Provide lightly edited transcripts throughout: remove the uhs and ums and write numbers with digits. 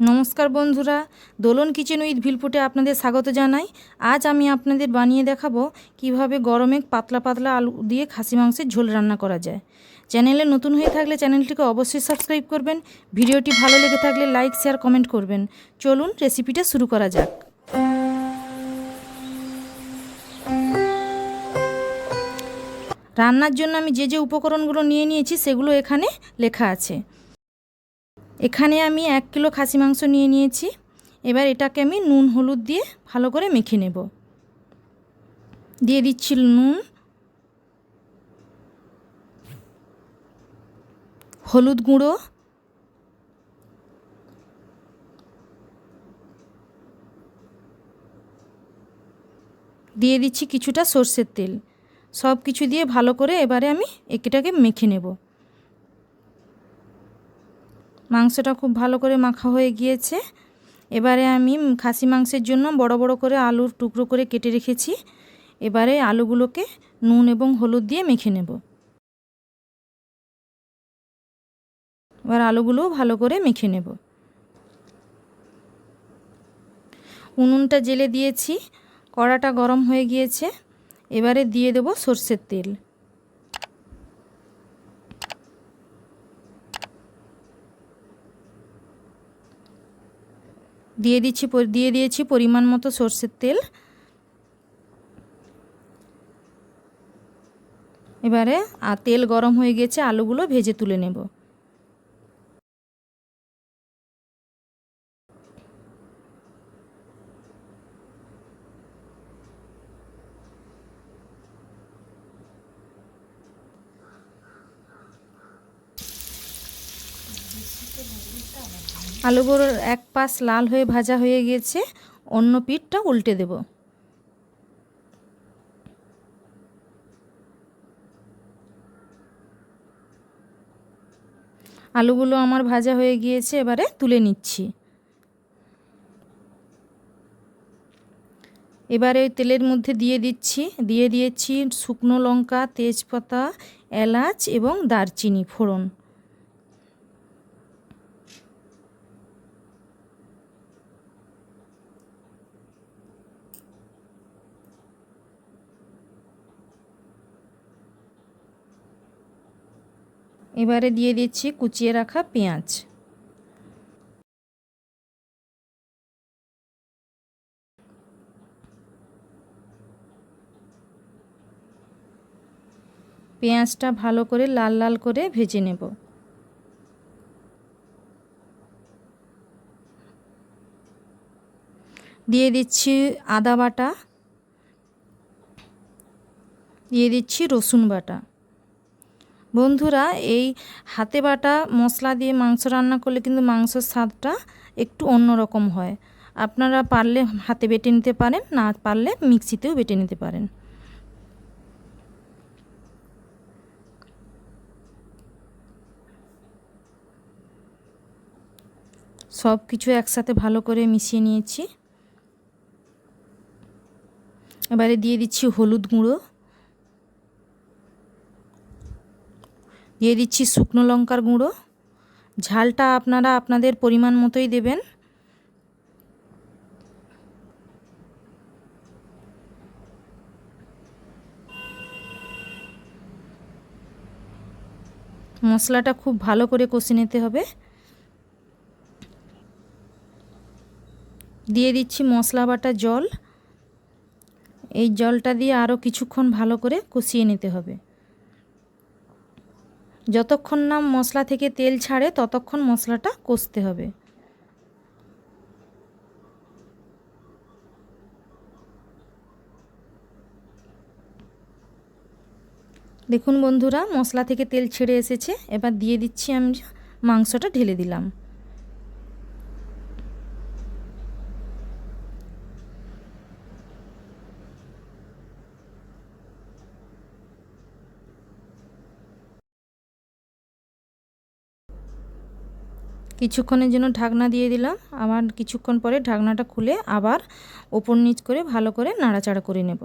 নমস্কার বন্ধুরা, দোলন kitchen with ভিলপুটে আপনাদের স্বাগত জানাই। আজ আমি আপনাদের বানিয়ে দেখাবো কিভাবে গরমে পাতলা পাতলা আলু দিয়ে খাসি মাংসের ঝোল রান্না করা যায়। চ্যানেলে নতুন হয়ে থাকলে চ্যানেলটিকে অবশ্যই সাবস্ক্রাইব করবেন। ভিডিওটি ভালো লেগে থাকলে লাইক শেয়ার কমেন্ট করবেন। চলুন রেসিপিটা শুরু করা যাক। রান্নার জন্য আমি যে উপকরণগুলো নিয়ে নিয়েছি সেগুলো এখানে লেখা আছে। এখানে আমি 1 কিলো খাসি মাংস নিয়ে নিয়েছি। এবার এটাকে আমি নুন হলুদ দিয়ে ভালো করে মেখে নেব। দিয়ে দিচ্ছি নুন, হলুদ গুঁড়ো, দিয়ে দিচ্ছি কিছুটা সর্ষের তেল। সব কিছু দিয়ে ভালো করে এবারে আমি এটাকে মেখে নেব। মাংসটা খুব ভালো করে মাখা হয়ে গিয়েছে। এবারে আমি খাসি মাংসের জন্য বড় বড় করে আলুর টুকরো করে কেটে রেখেছি। এবারে আলুগুলোকে নুন এবং হলুদ দিয়ে মেখে নেব। এবার আলুগুলোও ভালো করে মেখে নেব। উনুনটা জ্বেলে দিয়েছি, কড়াটা গরম হয়ে গিয়েছে। এবারে দিয়ে দেব সর্ষের তেল। দিয়ে দিয়েছি পরিমাণ মতো সর্ষের তেল। এবারে তেল গরম হয়ে গেছে, আলুগুলো ভেজে তুলে নেব। আলুগুলোর এক পাশ লাল হয়ে ভাজা হয়ে গেছে, অন্য পিঠটা উল্টে দেব। আলুগুলো আমার ভাজা হয়ে গিয়েছে, এবারে তুলে নিচ্ছি। এবারে ওই তেলের মধ্যে দিয়ে দিয়েছি শুকনো লঙ্কা, তেজপাতা, এলাচ এবং দারচিনি ফোড়ন। এবারে দিয়ে দিচ্ছি কুচিয়ে রাখা পেঁয়াজ। পেঁয়াজটা ভালো করে লাল লাল করে ভেজে নেব। দিয়ে দিচ্ছি আদা বাটা, দিয়ে দিচ্ছি রসুন বাটা। বন্ধুরা, এই হাতে বাটা মশলা দিয়ে মাংস রান্না করলে কিন্তু মাংসের স্বাদটা একটু অন্যরকম হয়। আপনারা পারলে হাতে বেটে নিতে পারেন, না পারলে মিক্সিতেও বেটে নিতে পারেন। সব কিছু একসাথে ভালো করে মিশিয়ে নিয়েছি। এবারে দিয়ে দিচ্ছি হলুদ গুঁড়ো, দিয়ে দিচ্ছি শুকনো লঙ্কার গুঁড়ো। ঝালটা আপনারা আপনাদের পরিমাণ মতোই দেবেন। মশলাটা খুব ভালো করে কষে নিতে হবে। দিয়ে দিচ্ছি মশলা বাটা জল। এই জলটা দিয়ে আরও কিছুক্ষণ ভালো করে কষিয়ে নিতে হবে। যতক্ষণ না মশলা থেকে তেল ছাড়ে ততক্ষণ মশলাটা কষতে হবে। দেখুন বন্ধুরা, মশলা থেকে তেল ছেড়ে এসেছে। এবার দিয়ে দিচ্ছি, আমি মাংসটা ঢেলে দিলাম। কিছুক্ষণের জন্য ঢাকনা দিয়ে দিলাম। আবার কিছুক্ষণ পরে ঢাকনাটা খুলে আবার ওপর নিচ করে ভালো করে নাড়াচাড়া করে নেব।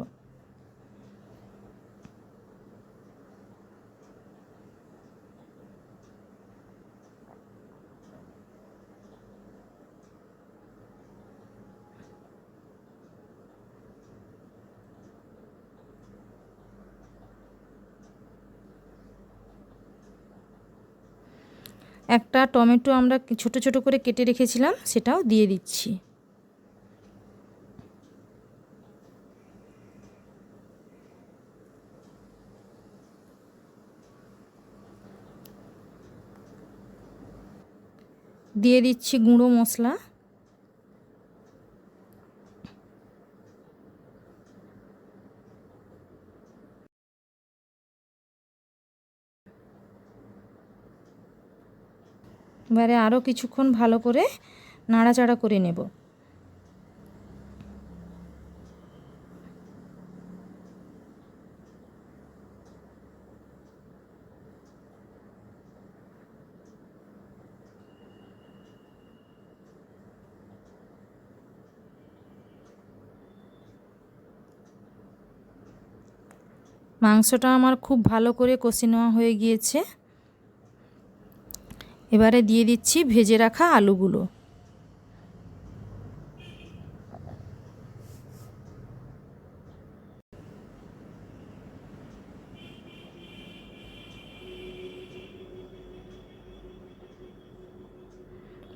একটা টমেটো আমরা ছোট ছোট করে কেটে রেখেছিলাম, সেটাও দিয়ে দিচ্ছি। দিয়ে দিচ্ছি গুঁড়ো মশলা, এবারে আরও কিছুক্ষণ ভালো করে নাড়াচাড়া করে নেব। মাংসটা আমার খুব ভালো করে কষে নেওয়া হয়ে গিয়েছে। এবারে দিয়ে দিচ্ছি ভেজে রাখা আলুগুলো।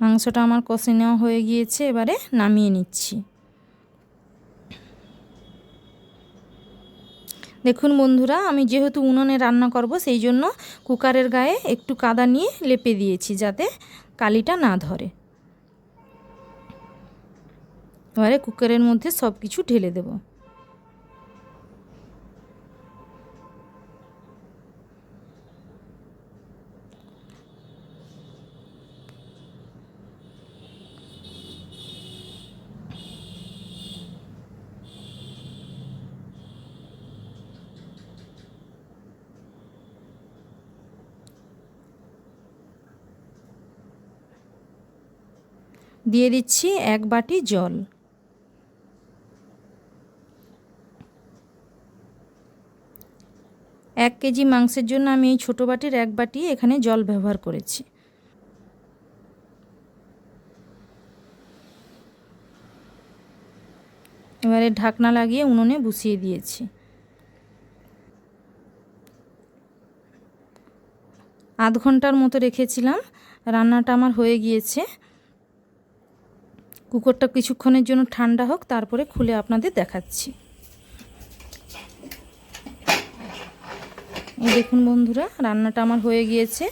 মাংসটা আমার কষে নেওয়া হয়ে গিয়েছে, এবারে নামিয়ে নিচ্ছি। দেখুন বন্ধুরা, আমি যেহেতু উনুনে রান্না করব সেই জন্য কুকারের গায়ে একটু কাদা নিয়ে লেপে দিয়েছি যাতে কালিটা না ধরে। এবারে কুকারের মধ্যে সব কিছু ঢেলে দেব। দিয়ে দিচ্ছি 1 বাটি জল। এক কেজি মাংসের জন্য আমি এই ছোটো বাটির 1 বাটি এখানে জল ব্যবহার করেছি। এবারে ঢাকনা লাগিয়ে উনুনে বসিয়ে দিয়েছি। আধ ঘন্টার মতো রেখেছিলাম, রান্নাটা আমার হয়ে গিয়েছে। কুকারটা কিছুক্ষণের জন্য ঠান্ডা হোক, তারপরে খুলে আপনাদের দেখাচ্ছি। এই দেখুন বন্ধুরা, রান্নাটা আমার হয়ে গিয়েছে।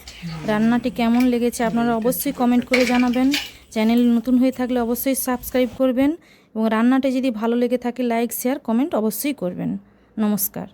রান্নাটি কেমন লেগেছে আপনারা অবশ্যই কমেন্ট করে জানাবেন। চ্যানেল নতুন হয়ে থাকলে অবশ্যই সাবস্ক্রাইব করবেন এবং রান্নাটা যদি ভালো লেগে থাকে লাইক শেয়ার কমেন্ট অবশ্যই করবেন। নমস্কার।